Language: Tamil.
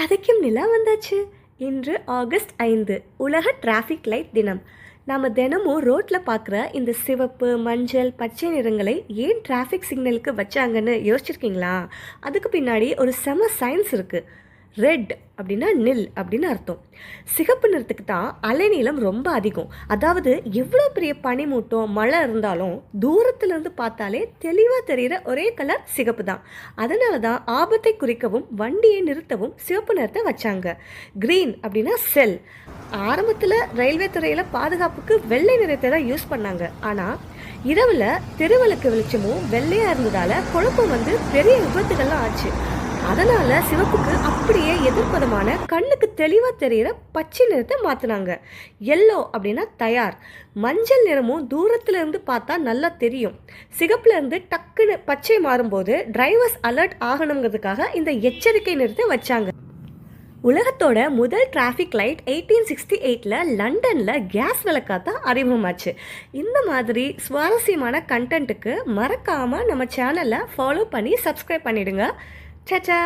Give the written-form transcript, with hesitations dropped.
கதைக்கும் நிலா வந்தாச்சு. இன்று ஆகஸ்ட் 5 உலக டிராஃபிக் லைட் தினம். நாம் தினமும் ரோட்டில் பார்க்குற இந்த சிவப்பு, மஞ்சள், பச்சை நிறங்களை ஏன் டிராஃபிக் சிக்னலுக்கு வச்சாங்கன்னு யோசிச்சிருக்கீங்களா? அதுக்கு பின்னாடி ஒரு செம சயின்ஸ் இருக்குது. ரெட் அப்படின்னா நில் அப்படின்னு அர்த்தம். சிகப்பு நிறத்துக்கு தான் அலைநீளம் ரொம்ப அதிகம். அதாவது எவ்வளோ பெரிய பனிமூட்டம், மழை இருந்தாலும் தூரத்துலேருந்து பார்த்தாலே தெளிவாக தெரிகிற ஒரே கலர் சிகப்பு தான். அதனால தான் ஆபத்தை குறிக்கவும் வண்டியை நிறுத்தவும் சிவப்பு நிறத்தை வச்சாங்க. க்ரீன் அப்படின்னா செல். ஆரம்பத்தில் ரயில்வே துறையில் பாதுகாப்புக்கு வெள்ளை நிறத்தை தான் யூஸ் பண்ணாங்க. ஆனால் இரவில் தெருவிளக்கு வெளிச்சமும் வெள்ளையாக இருந்ததால் குழப்பம் வந்து பெரிய விபத்துகள்லாம் ஆச்சு. அதனால சிவப்புக்கு அப்படியே எதிர்ப்பதமான கண்ணுக்கு தெளிவாக தெரிகிற பச்சை நிறத்தை மாற்றினாங்க. எல்லோ அப்படின்னா தயார். மஞ்சள் நிறமும் தூரத்துல இருந்து பார்த்தா நல்லா தெரியும். சிகப்புல இருந்து டக்குன்னு பச்சை மாறும்போது டிரைவர்ஸ் அலர்ட் ஆகணுங்கிறதுக்காக இந்த எச்சரிக்கை நிறத்தை வச்சாங்க. உலகத்தோட முதல் டிராஃபிக் லைட் 1868 லண்டனில் கேஸ் விளக்காத்தான் அறிமுகமாச்சு. இந்த மாதிரி சுவாரஸ்யமான கண்டென்ட்டுக்கு மறக்காமல் நம்ம சேனலை ஃபாலோ பண்ணி சப்ஸ்கிரைப் பண்ணிடுங்க. Cha-cha!